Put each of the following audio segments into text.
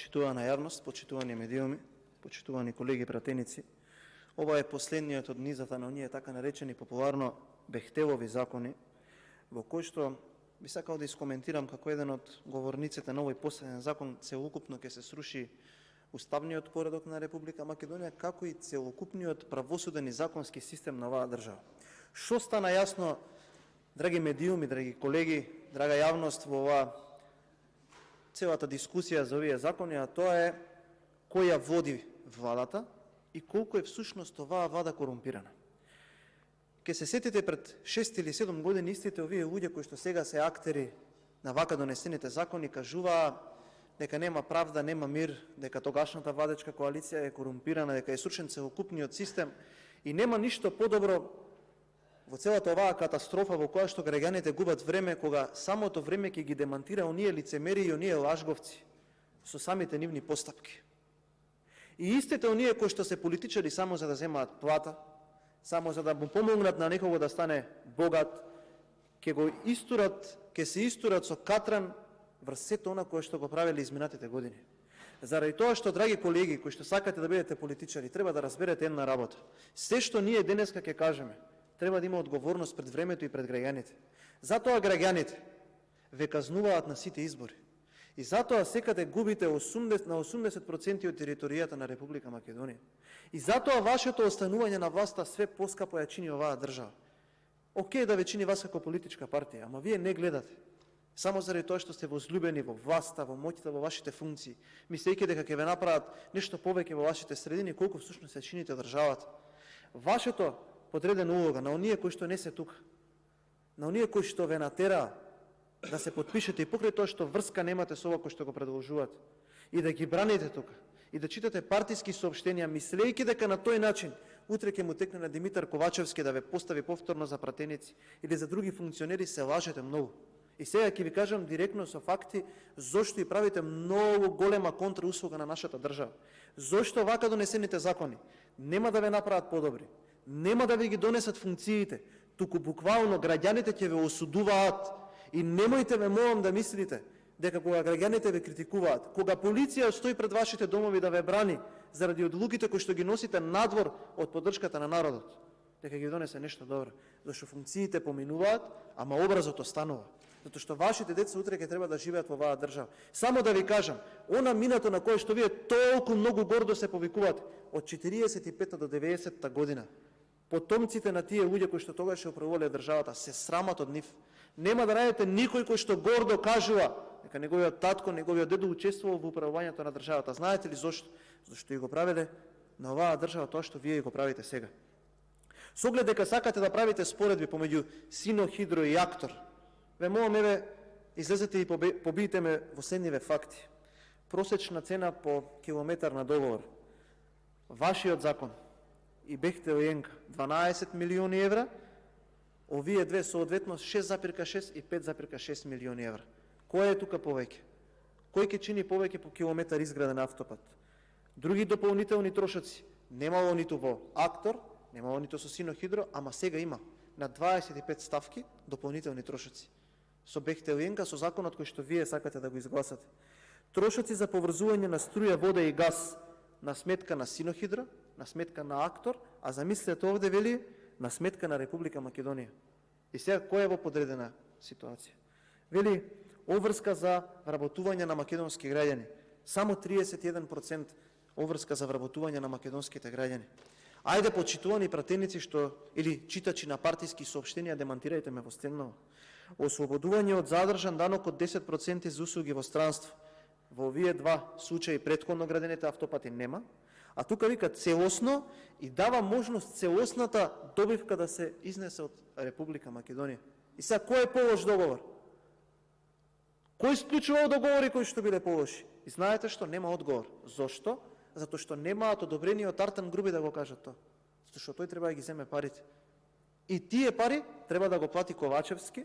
почитувана јавност, почитувани медиуми, почитувани колеги пратеници, ова е последниот од низата на оние така наречени популарно Бехтелови закони, во кој што би сакал да искоментирам како еден од говорниците на овој последен закон, целокупно ќе се сруши уставниот поредок на Република Македонија, како и целокупниот правосуден и законски систем на оваа држава. Што стана јасно, драги медиуми, драги колеги, драга јавност, во оваа целата дискусија за овие закони, а тоа е кој ја води владата и колку е всушност оваа влада корумпирана. Ке се сетите пред 6 или 7 години истите овие луѓе кои што сега се актери на вака донесените закони кажуваа дека нема правда, нема мир, дека тогашната владечка коалиција е корумпирана, дека е срушен целокупниот систем и нема ништо подобро во целата оваа катастрофа во која што граѓаните губат време, кога самото време ќе ги демантира оние лицемери и оние лажговци со самите нивни постапки. И истите оние кои што се политичари само за да земаат плата, само за да му помогнат на некого да стане богат, ќе се истурат со катран врз сето она кое што го правеле изминатите години. Заради тоа што, драги колеги, кои што сакате да бидете политичари, треба да разберете една работа. Се што ние денеска ќе кажеме, треба да има одговорност пред времето и пред граѓаните. Затоа граѓаните ве казнуваат на сите избори. И затоа секаде губите на 80% од територијата на Република Македонија. И затоа вашето останување на власта све поскапо ја чини оваа држава. Океј да ве чини вас како политичка партија, ама вие не гледате. Само заради тоа што сте возлюбени во власта, во моќта, во вашите функции, мислејќи дека ќе ве направат нешто повеќе во вашите средини, колку всушност се чините државата. Вашето подредена улога на оние кои што не се тука, на оние кои што ве натераа да се подпишете и покрај тоа што врска немате со ова кој што го предложуваат, и да ги браните тука, и да читате партиски соопштенија, мислејќи дека на тој начин утре ќе му текне на Димитар Ковачевски да ве постави повторно за пратеници или за други функционери, се лажете многу. И сега ќе ви кажам директно со факти зошто и правите многу голема контрауслуга на нашата држава. Зошто вака донесените закони нема да ве направат подобри, нема да ви ги донесат функциите, туку буквално граѓаните ќе ве осудуваат. И немојте ме молам да мислите дека кога граѓаните ве критикуваат, кога полиција стои пред вашите домови да ве брани заради одлуките кои што ги носите надвор од поддршката на народот, дека ги донесе нешто добро, зашто функциите поминуваат, ама образот останува. Затоа што вашите деца утре ќе треба да живеат во оваа држава. Само да ви кажам, она минато на кое што вие толку многу гордо се повикувате, од 45 до 90 година, потомците на тие луѓе кои што тогаш управувале државата се срамат од нив. Нема да најдете никој кој што гордо кажува дека неговиот татко, неговиот дедо учествувал во управувањето на државата. Знаете ли зошто? Зашто и го правеле на оваа држава тоа што вие го правите сега. Со оглед дека сакате да правите споредби помеѓу Синохидро и Актор, ве молам, еве, излезете и побиите ме во следниве факти. Просечна цена по километар на договор. Вашиот закон и Бехтел и Енка 12 милиони евра, овие две соодветно 6,6 и 5,6 милиони евра. Кој е тука повеќе? Кој ќе чини повеќе по километар изграден автопат? Други дополнителни трошоци немало ниту во Актор, немало ниту со Синохидро, ама сега има на 25 ставки дополнителни трошоци. Со Бехтел и Енка, со законот кој што вие сакате да го изгласате. Трошоци за поврзување на струја, вода и газ на сметка на Синохидро, на сметка на Актор, а замислете овде вели на сметка на Република Македонија. И сега кој е во подредена ситуација? Вели обврска за вработување на македонски граѓани. Само 31% обврска за вработување на македонските граѓани. Ајде, почитувани пратеници што или читачи на партиски соопштенија, демантирајте ме во стемново. Ослободување од задржан данок од 10% за услуги во странство. Во овие два случаи претходно градените автопати нема, а тука вика целосно и дава можност целосната добивка да се изнесе од Република Македонија. И сега кој е полош договор? Кој склучувал договори кои што биле полоши? И знаете што? Нема одговор. Зошто? Затоа што немаат одобрение од Артан Груби да го кажат тоа. Затоа што тој треба да ги земе парите. И тие пари треба да го плати Ковачевски,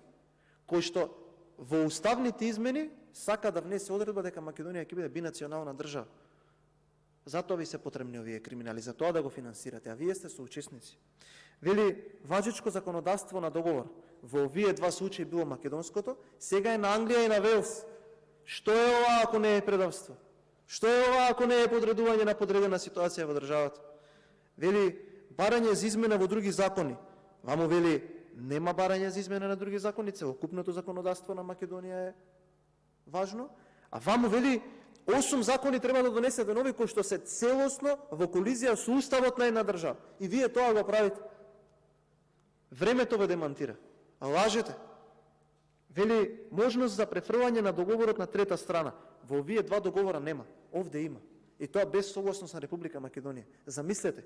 кој што во уставните измени сака да внесе одредба дека Македонија ќе биде бинационална држава. Затоа ви се потребни овие криминали, за тоа да го финансирате, а вие сте соучесници. Вели, важечко законодавство на договор. Во овие два случаи било македонското, сега е на Англија и на Велс. Што е ова ако не е предавство? Што е ова ако не е подредување на подредена ситуација во државата? Вели барање за измена во други закони. Ваму вели нема барање за измена на други закони, целокупното законодавство на Македонија е важно, а ваму вели 8 закони треба да донесете нови кои што се целосно во колизија со уставот на една држава. И вие тоа го правите. Времето ве демантира. А лажете. Вели можност за префрлање на договорот на трета страна. Во овие два договора нема. Овде има. И тоа без согласност на Република Македонија. Замислете,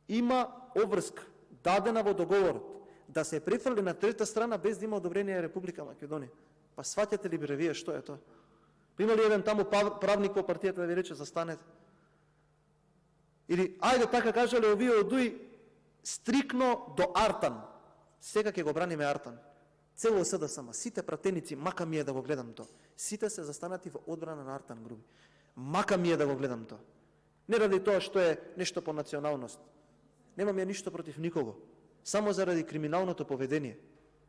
има обврска дадена во договорот да се префрли на трета страна без да има одобрение Република Македонија. Па сваќате ли бре вие што е тоа? Има ли еден таму правник во партијата да ви рече застанете? Или ајде така кажале овие одуи стрикно до Артан. Сега ќе го браниме Артан. Цело СДСМ, сите пратеници, мака ми е да го гледам тоа. Сите се застанати во одбрана на Артан груби. Мака ми е да го гледам тоа. Не ради тоа што е нешто по националност. Немам ја ништо против никого. Само заради криминалното поведение.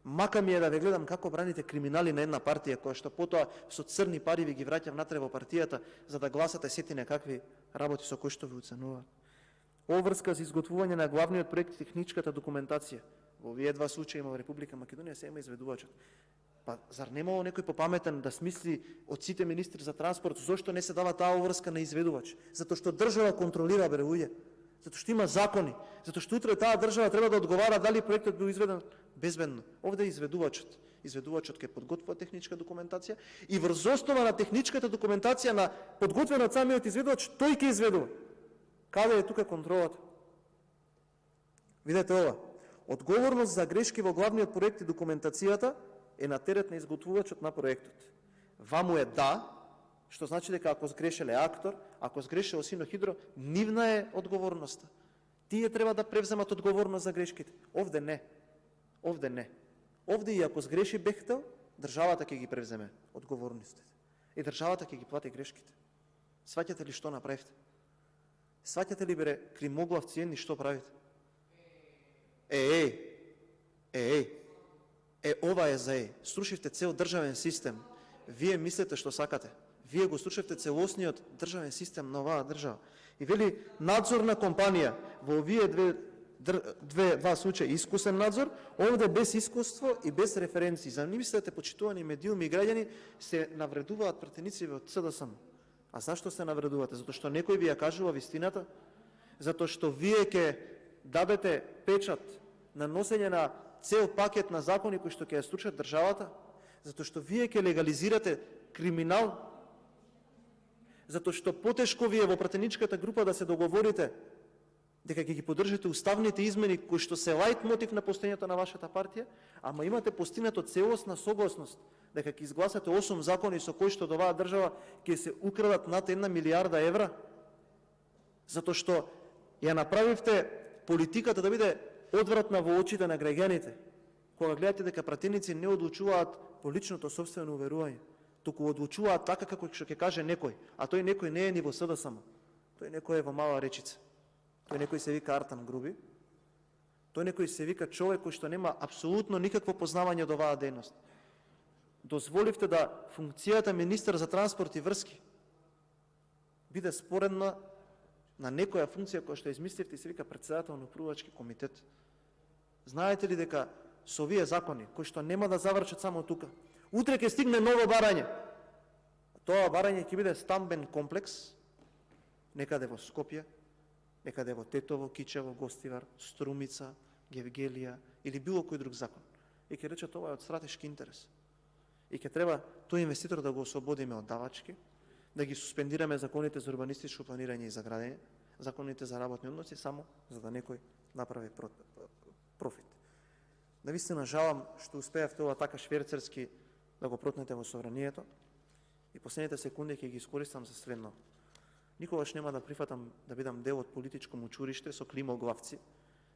Мака ми е да ве гледам како браните криминали на една партија, која што потоа со црни пари ви ги враќа внатре во партијата, за да гласате сети некакви работи со кои што ви уценуваат. Обврска за изготвување на главниот проект и техничката документација. Во овие два случаи во Република Македонија се има изведувачот. Па зар немало некој попаметен да смисли од сите министри за транспорт зошто не се дава таа обврска на изведувач? Затоа што држава контролира бре луѓе. Затоа што има закони. Затоа што утре таа држава треба да одговара дали проектот бил изведен безбедно. Овде е изведувачот. Изведувачот ќе подготвува техничка документација и врз основа на техничката документација на подготвена од самиот изведувач тој ќе изведува. Каде е тука контролата? Видете ова. Одговорност за грешки во главниот проект и документацијата е на терет на изготвувачот на проектот. Ваму е да, што значи дека ако сгрешеле актор, ако сгрешело Синохидро, нивна е одговорноста. Тие треба да превземат одговорност за грешките. Овде не. Овде не. Овде и ако сгреши Бехтел, државата ќе ги превземе одговорностите. И државата ќе ги плати грешките. Сваќате ли што направивте? Сваќате ли бре кримоглавци едни што правите? Ова е за Срушивте цел државен систем. Вие мислите што сакате. Вие го срушивте целосниот државен систем на оваа држава. И вели надзорна компанија во овие два случаи искусен надзор, овде без искуство и без референции. За мислите, почитувани медиуми и граѓани, се навредуваат пратеници од СДСМ. А зашто се навредувате? Затоа што некој ви ја кажува вистината? Затоа што вие ќе дадете печат на носење на цел пакет на закони кои што ќе ја струшат државата? Затоа што вие ќе легализирате криминал? Затоа што потешко вие во пратеничката група да се договорите дека ќе ги поддржите уставните измени кои што се лајт мотив на постојањето на вашата партија, ама имате постигнато целосна согласност дека ќе изгласате 8 закони со кои што до оваа држава ќе се украдат над 1 милијарда евра, затоа што ја направивте политиката да биде одвратна во очите на граѓаните, кога гледате дека пратеници не одлучуваат по личното собствено уверување, туку одлучуваат така како што ќе каже некој, а тој некој не е ни во СДСМ, тој некој е во Мала Речица, тој некој се вика Артан Груби, тој некој се вика човек кој што нема апсолутно никакво познавање од оваа дејност. Дозволивте да функцијата министер за транспорт и врски биде споредна на некоја функција која што измисливте и се вика председател на управувачки комитет. Знаете ли дека со овие закони, кои што нема да завршат само тука, утре ќе стигне ново барање. Тоа барање ќе биде стамбен комплекс, некаде во Скопје, некаде во Тетово, Кичево, Гостивар, Струмица, Гевгелија или било кој друг закон. И ќе рече тоа е од стратешки интерес. И ќе треба тој инвеститор да го ослободиме од давачки, да ги суспендираме законите за урбанистичко планирање и за градење, законите за работни односи, само за да некој направи профит. Навистина жалам што успеавте ова така шверцерски да го протнете во собранието и последните секунди ќе ги искористам за следно. Никогаш нема да прифатам да бидам дел од политичко мучуриште со климоглавци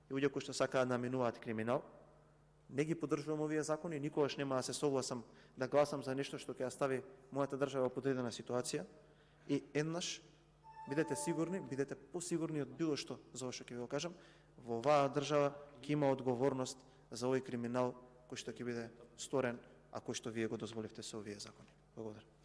и луѓе кои што сакаат да минуваат криминал. Не ги поддржувам овие закони, никогаш нема да се согласам да гласам за нешто што ќе ја стави мојата држава во подредена ситуација. И еднаш, бидете сигурни, бидете посигурни од било што, за ова што ќе ви го кажам, во оваа држава ќе има одговорност за овој криминал кој што ќе биде сторен, а кој што вие го дозволивте со овие закони. Благодарам.